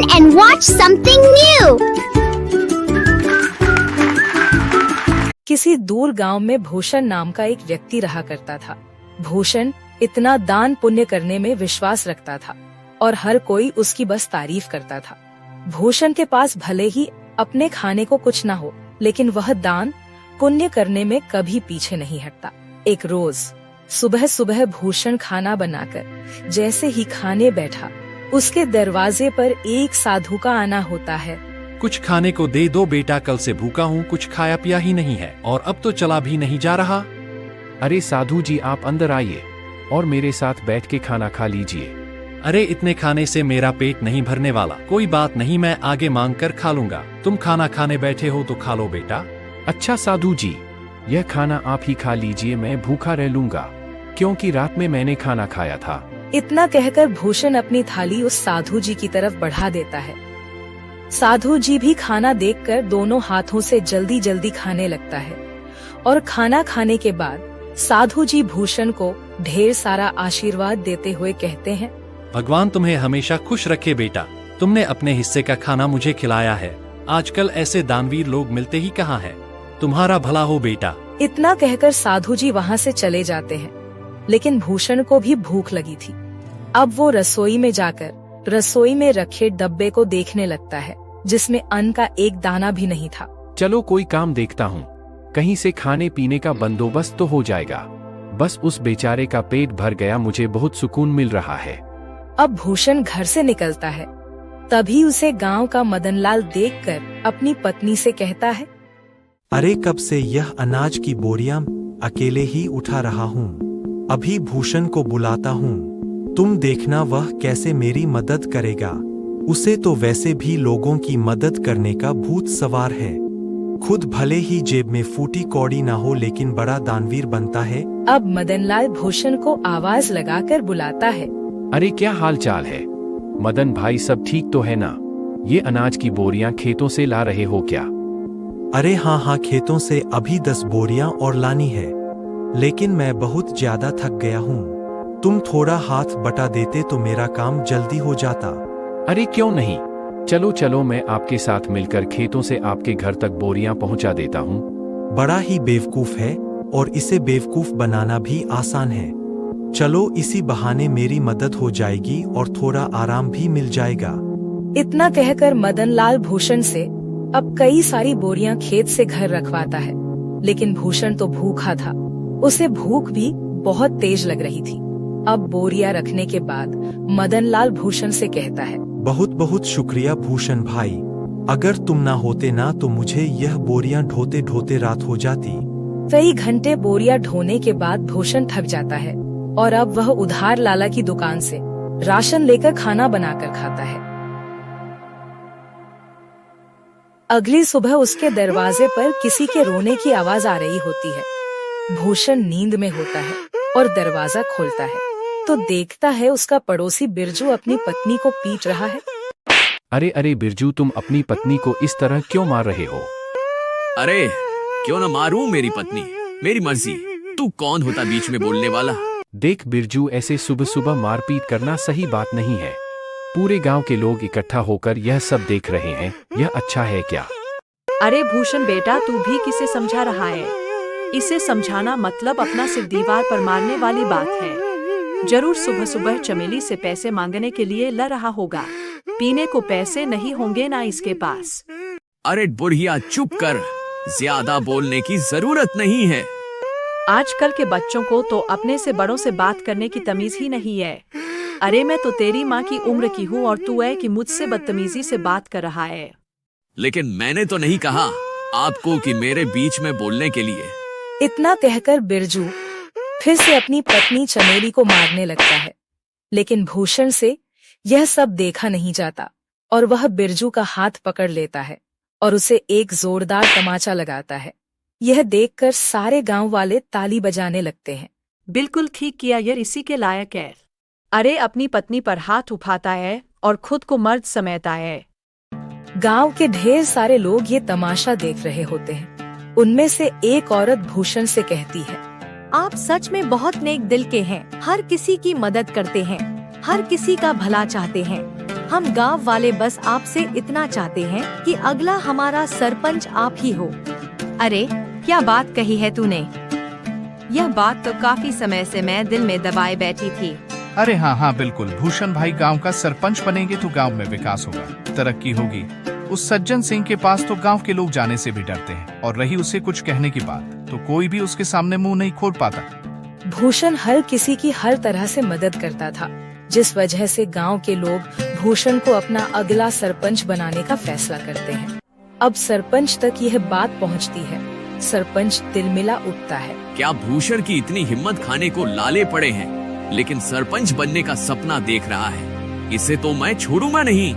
listen and watch something new. किसी दूर गांव में भूषण नाम का एक व्यक्ति रहा करता था। भूषण इतना दान पुण्य करने में विश्वास रखता था और हर कोई उसकी बस तारीफ करता था। भूषण के पास भले ही अपने खाने को कुछ ना हो, लेकिन वह दान पुण्य करने में कभी पीछे नहीं हटता। एक रोज सुबह सुबह भूषण खाना बनाकर जैसे ही खाने बैठा, उसके दरवाजे पर एक साधु का आना होता है। कुछ खाने को दे दो बेटा, कल से भूखा हूँ, कुछ खाया पिया ही नहीं है और अब तो चला भी नहीं जा रहा। अरे साधु जी, आप अंदर आइए और मेरे साथ बैठ के खाना खा लीजिए। अरे इतने खाने से मेरा पेट नहीं भरने वाला। कोई बात नहीं, मैं आगे मांग कर खा लूंगा। तुम खाना खाने बैठे हो तो खा लो बेटा। अच्छा साधु जी, यह खाना आप ही खा लीजिए, मैं भूखा रह लूंगा क्योंकि रात में मैंने खाना खाया था। इतना कहकर भूषण अपनी थाली उस साधु जी की तरफ बढ़ा देता है। साधु जी भी खाना देखकर दोनों हाथों से जल्दी जल्दी खाने लगता है और खाना खाने के बाद साधु जी भूषण को ढेर सारा आशीर्वाद देते हुए कहते हैं, भगवान तुम्हें हमेशा खुश रखे बेटा। तुमने अपने हिस्से का खाना मुझे खिलाया है। आजकल ऐसे दानवीर लोग मिलते ही कहाँ हैं। तुम्हारा भला हो बेटा। इतना कहकर साधु जी वहाँ से चले जाते हैं, लेकिन भूषण को भी भूख लगी थी। अब वो रसोई में जाकर रसोई में रखे डब्बे को देखने लगता है, जिसमें अन्न का एक दाना भी नहीं था। चलो कोई काम देखता हूँ, कहीं से खाने पीने का बंदोबस्त तो हो जाएगा। बस उस बेचारे का पेट भर गया, मुझे बहुत सुकून मिल रहा है। अब भूषण घर से निकलता है, तभी उसे गांव का मदनलाल देखकर अपनी पत्नी से कहता है, अरे कब से यह अनाज की बोरियां अकेले ही उठा रहा हूँ। अभी भूषण को बुलाता हूँ, तुम देखना वह कैसे मेरी मदद करेगा। उसे तो वैसे भी लोगों की मदद करने का भूत सवार है। खुद भले ही जेब में फूटी कौड़ी ना हो, लेकिन बड़ा दानवीर बनता है। अब मदनलाल भूषण को आवाज लगाकर बुलाता है, अरे क्या हाल चाल है मदन भाई, सब ठीक तो है ना? ये अनाज की बोरियां खेतों से ला रहे हो क्या? अरे हाँ, खेतों से अभी 10 बोरियां और लानी है, लेकिन मैं बहुत ज्यादा थक गया हूँ। तुम थोड़ा हाथ बटा देते तो मेरा काम जल्दी हो जाता। अरे क्यों नहीं, चलो चलो, मैं आपके साथ मिलकर खेतों से आपके घर तक बोरियां पहुंचा देता हूं। बड़ा ही बेवकूफ है और इसे बेवकूफ बनाना भी आसान है। चलो, इसी बहाने मेरी मदद हो जाएगी और थोड़ा आराम भी मिल जाएगा। इतना कहकर मदनलाल भूषण से अब कई सारी बोरियां खेत से घर रखवाता है, लेकिन भूषण तो भूखा था। उसे भूख भी बहुत तेज लग रही थी। अब बोरियां रखने के बाद मदनलाल भूषण से कहता है, बहुत बहुत शुक्रिया भूषण भाई। अगर तुम ना होते ना तो मुझे यह बोरियां ढोते ढोते रात हो जाती। कई घंटे बोरियां ढोने के बाद भूषण थक जाता है और अब वह उधार लाला की दुकान से राशन लेकर खाना बनाकर खाता है। अगली सुबह उसके दरवाजे पर किसी के रोने की आवाज आ रही होती है। भूषण नींद में होता है और दरवाजा खोलता है तो देखता है उसका पड़ोसी बिरजू अपनी पत्नी को पीट रहा है। अरे अरे बिरजू, तुम अपनी पत्नी को इस तरह क्यों मार रहे हो? अरे क्यों न मारूं मेरी पत्नी, मेरी मर्जी। तू कौन होता बीच में बोलने वाला? देख बिरजू, ऐसे सुबह सुबह मारपीट करना सही बात नहीं है। पूरे गांव के लोग इकट्ठा होकर यह सब देख रहे हैं, यह अच्छा है क्या? अरे भूषण बेटा, तू भी किसे समझा रहा है? इसे समझाना मतलब अपना सिर दीवार पर मारने वाली बात है। जरूर सुबह सुबह चमेली से पैसे मांगने के लिए ला रहा होगा। पीने को पैसे नहीं होंगे ना इसके पास। अरे बुढ़िया चुप कर, ज्यादा बोलने की जरूरत नहीं है। आजकल के बच्चों को तो अपने से बड़ों से बात करने की तमीज ही नहीं है। अरे मैं तो तेरी माँ की उम्र की हूँ और तू है कि मुझसे बदतमीजी से बात कर रहा है। लेकिन मैंने तो नहीं कहा आपको कि मेरे बीच में बोलने के लिए। इतना कहकर बिरजू फिर से अपनी पत्नी चमेली को मारने लगता है, लेकिन भूषण से यह सब देखा नहीं जाता और वह बिरजू का हाथ पकड़ लेता है और उसे एक जोरदार तमाचा लगाता है। यह देखकर सारे गांव वाले ताली बजाने लगते हैं। बिल्कुल ठीक किया यार, इसी के लायक है। अरे अपनी पत्नी पर हाथ उठाता है और खुद को मर्द समझता है। गांव के ढेर सारे लोग ये तमाशा देख रहे होते हैं। उनमें से एक औरत भूषण से कहती है, आप सच में बहुत नेक दिल के हैं। हर किसी की मदद करते हैं, हर किसी का भला चाहते हैं। हम गांव वाले बस आपसे इतना चाहते हैं कि अगला हमारा सरपंच आप ही हो। अरे क्या बात कही है तूने? यह बात तो काफी समय से मैं दिल में दबाए बैठी थी। अरे हाँ हाँ बिल्कुल, भूषण भाई गांव का सरपंच बनेंगे तो गांव में विकास होगा, तरक्की होगी। उस सज्जन सिंह के पास तो गांव के लोग जाने से भी डरते हैं, और रही उसे कुछ कहने की बात तो कोई भी उसके सामने मुंह नहीं खोल पाता। भूषण हर किसी की हर तरह से मदद करता था, जिस वजह से गांव के लोग भूषण को अपना अगला सरपंच बनाने का फैसला करते हैं। अब सरपंच तक यह बात पहुंचती है। सरपंच तिलमिला उठता है। क्या भूषण की इतनी हिम्मत खाने को लाले पड़े हैं, लेकिन सरपंच बनने का सपना देख रहा है, इसे तो मैं छोड़ूंगा नहीं।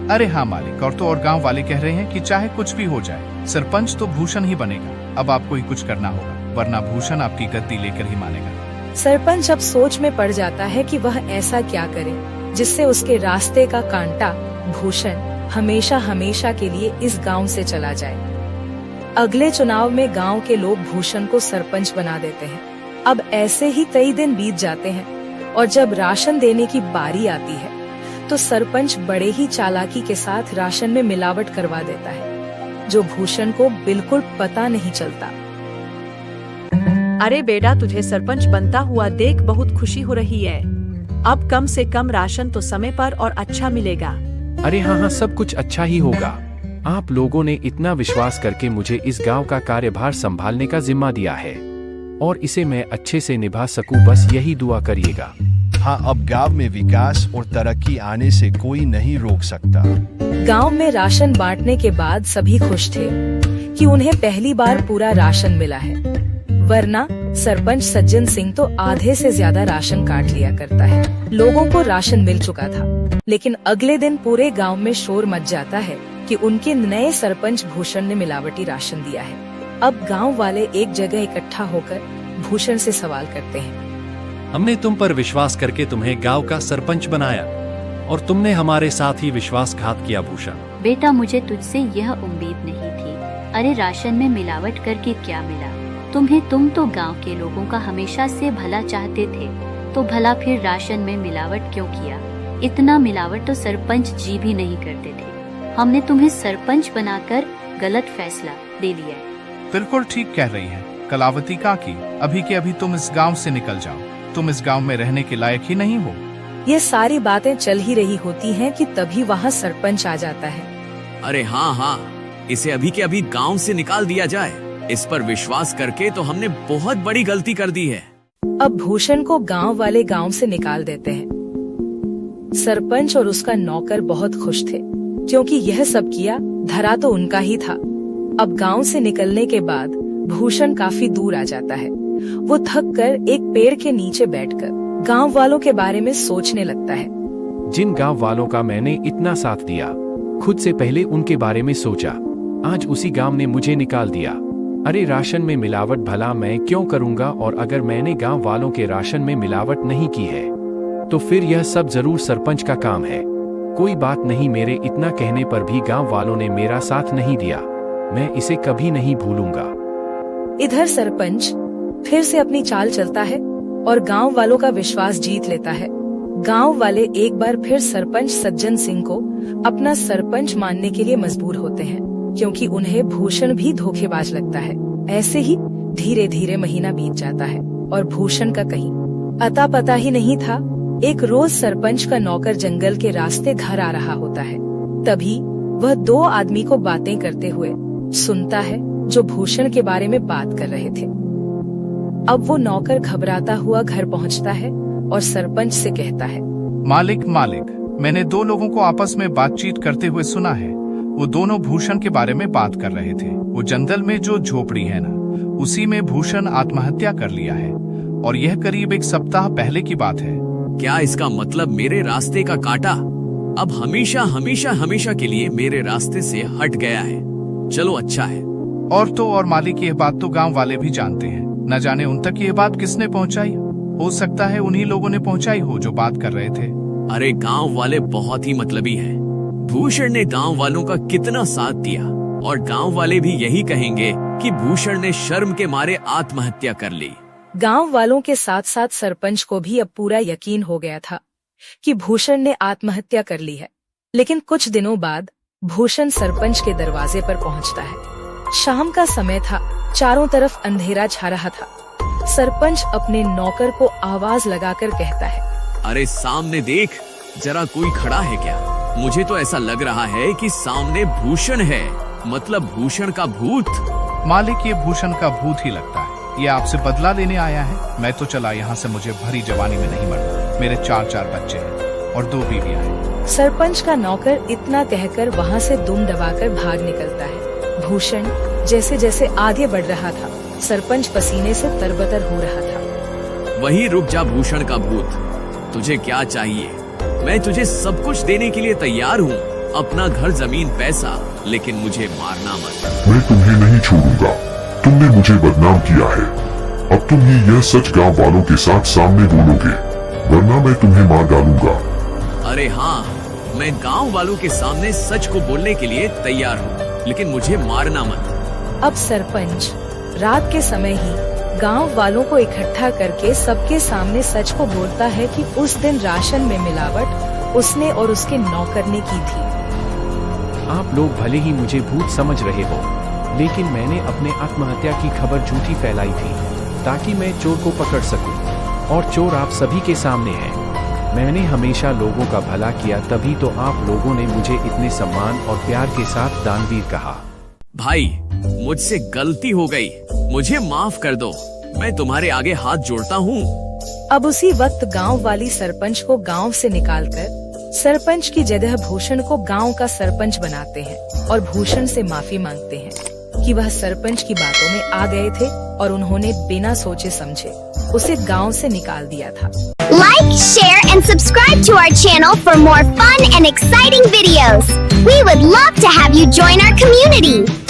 अरे हाँ मालिक, और तो और गांव वाले कह रहे हैं कि चाहे कुछ भी हो जाए, सरपंच तो भूषण ही बनेगा। अब आपको ही कुछ करना होगा, वरना भूषण आपकी गद्दी लेकर ही मानेगा। सरपंच अब सोच में पड़ जाता है कि वह ऐसा क्या करे जिससे उसके रास्ते का कांटा भूषण हमेशा हमेशा के लिए इस गांव से चला जाए। अगले चुनाव में गांव के लोग भूषण को सरपंच बना देते हैं। अब ऐसे ही कई दिन बीत जाते हैं, और जब राशन देने की बारी आती है तो सरपंच बड़े ही चालाकी के साथ राशन में मिलावट करवा देता है, जो भूषण को बिल्कुल पता नहीं चलता। अरे बेटा, तुझे सरपंच बनता हुआ देख बहुत खुशी हो रही है। अब कम से कम राशन तो समय पर और अच्छा मिलेगा। अरे हाँ हाँ, सब कुछ अच्छा ही होगा। आप लोगों ने इतना विश्वास करके मुझे इस गांव का कार्यभार संभालने का जिम्मा दिया है, और इसे मैं अच्छे से निभा सकूं, बस यही दुआ करिएगा। हाँ, अब गांव में विकास और तरक्की आने से कोई नहीं रोक सकता। गांव में राशन बांटने के बाद सभी खुश थे कि उन्हें पहली बार पूरा राशन मिला है, वरना सरपंच सज्जन सिंह तो आधे से ज्यादा राशन काट लिया करता है। लोगों को राशन मिल चुका था, लेकिन अगले दिन पूरे गांव में शोर मच जाता है कि उनके नए सरपंच भूषण ने मिलावटी राशन दिया है। अब गांव वाले एक जगह इकट्ठा होकर भूषण से सवाल करते हैं। हमने तुम पर विश्वास करके तुम्हें गांव का सरपंच बनाया, और तुमने हमारे साथ ही विश्वासघात किया भूषण। बेटा, मुझे तुझसे यह उम्मीद नहीं थी। अरे राशन में मिलावट करके क्या मिला तुम्हें? तुम तो गांव के लोगों का हमेशा से भला चाहते थे, तो भला फिर राशन में मिलावट क्यों किया? इतना मिलावट तो सरपंच जी भी नहीं करते थे। हमने तुम्हें सरपंच बनाकर गलत फैसला ले लिया है। बिल्कुल ठीक कह रही है कलावती काकी, अभी के अभी तुम इस गांव से निकल जाओ। तुम इस गांव में रहने के लायक ही नहीं हो। ये सारी बातें चल ही रही होती हैं कि तभी वहाँ सरपंच आ जाता है। अरे हाँ हाँ, इसे अभी के अभी गांव से निकाल दिया जाए। इस पर विश्वास करके तो हमने बहुत बड़ी गलती कर दी है। अब भूषण को गांव वाले गांव से निकाल देते हैं। सरपंच और उसका नौकर बहुत खुश थे, क्योंकि यह सब किया धरा तो उनका ही था। अब गांव से निकलने के बाद भूषण काफी दूर आ जाता है। वो थक कर एक पेड़ के नीचे बैठकर गांव वालों के बारे में सोचने लगता है। जिन गांव वालों का मैंने इतना साथ दिया, खुद से पहले उनके बारे में सोचा, आज उसी गांव ने मुझे निकाल दिया। अरे राशन में मिलावट भला मैं क्यों करूंगा, और अगर मैंने गांव वालों के राशन में मिलावट नहीं की है तो फिर यह सब जरूर सरपंच का काम है। कोई बात नहीं, मेरे इतना कहने पर भी गांव वालों ने मेरा साथ नहीं दिया, मैं इसे कभी नहीं भूलूंगा। इधर सरपंच फिर से अपनी चाल चलता है और गांव वालों का विश्वास जीत लेता है। गांव वाले एक बार फिर सरपंच सज्जन सिंह को अपना सरपंच मानने के लिए मजबूर होते हैं, क्योंकि उन्हें भूषण भी धोखेबाज लगता है। ऐसे ही धीरे धीरे महीना बीत जाता है और भूषण का कहीं अता पता ही नहीं था। एक रोज सरपंच का नौकर जंगल के रास्ते घर आ रहा होता है। तभी वह दो आदमी को बातें करते हुए सुनता है, जो भूषण के बारे में बात कर रहे थे। अब वो नौकर घबराता हुआ घर पहुंचता है और सरपंच से कहता है, मालिक, मैंने दो लोगों को आपस में बातचीत करते हुए सुना है। वो दोनों भूषण के बारे में बात कर रहे थे। वो जंगल में जो झोपड़ी है ना, उसी में भूषण आत्महत्या कर लिया है, और यह करीब एक सप्ताह पहले की बात है। क्या इसका मतलब मेरे रास्ते का कांटा अब हमेशा हमेशा हमेशा के लिए मेरे रास्ते से हट गया है? चलो अच्छा है। और तो और मालिक, यह बात तो गांव वाले भी जानते हैं। न जाने उन तक यह बात किसने पहुंचाई। हो सकता है उन्हीं लोगों ने पहुंचाई हो जो बात कर रहे थे। अरे गांव वाले बहुत ही मतलबी हैं। भूषण ने गांव वालों का कितना साथ दिया, और गांव वाले भी यही कहेंगे कि भूषण ने शर्म के मारे आत्महत्या कर ली। गांव वालों के साथ साथ सरपंच को भी अब पूरा यकीन हो गया था कि भूषण ने आत्महत्या कर ली है। लेकिन कुछ दिनों बाद भूषण सरपंच के दरवाजे पर पहुंचता है। शाम का समय था, चारों तरफ अंधेरा छा रहा था। सरपंच अपने नौकर को आवाज लगाकर कहता है, अरे सामने देख, जरा कोई खड़ा है क्या? मुझे तो ऐसा लग रहा है कि सामने भूषण है, मतलब भूषण का भूत। मालिक, ये भूषण का भूत ही लगता है। ये आपसे बदला लेने आया है। मैं तो चला यहाँ से, मुझे भरी जवानी में नहीं मरना। मेरे 4 बच्चे हैं और 2 बीवियां हैं। सरपंच का नौकर इतना कहकर वहाँ से दुम दबाकर भाग निकलता है। भूषण जैसे जैसे आगे बढ़ रहा था, सरपंच पसीने से तरबतर हो रहा था। वहीं रुक जा भूषण का भूत, तुझे क्या चाहिए? मैं तुझे सब कुछ देने के लिए तैयार हूँ, अपना घर, जमीन, पैसा, लेकिन मुझे मारना मत। मैं तुम्हें नहीं छोड़ूंगा। तुमने मुझे बदनाम किया है। अब तुम ही यह सच गांव वालों के साथ सामने बोलोगे, वरना मैं तुम्हें मार डालूंगा। अरे हाँ, मैं गांव वालों के सामने सच को बोलने के लिए तैयार हूँ, लेकिन मुझे मारना मत। अब सरपंच रात के समय ही गांव वालों को इकट्ठा करके सबके सामने सच को बोलता है कि उस दिन राशन में मिलावट उसने और उसके नौकर ने की थी। आप लोग भले ही मुझे भूत समझ रहे हो, लेकिन मैंने अपने आत्महत्या की खबर झूठी फैलाई थी ताकि मैं चोर को पकड़ सकूं, और चोर आप सभी के सामने है। मैंने हमेशा लोगों का भला किया, तभी तो आप लोगों ने मुझे इतने सम्मान और प्यार के साथ दानवीर कहा। भाई, मुझसे गलती हो गई, मुझे माफ कर दो। मैं तुम्हारे आगे हाथ जोड़ता हूँ। अब उसी वक्त गांव वाली सरपंच को गांव से निकालकर सरपंच की जगह भूषण को गांव का सरपंच बनाते हैं और भूषण से माफी मांगते हैं कि वह सरपंच की बातों में आ गए थे और उन्होंने बिना सोचे समझे उसे गांव से निकाल दिया था। Like, share and subscribe to our channel for more fun and exciting videos. We would love to have you join our community.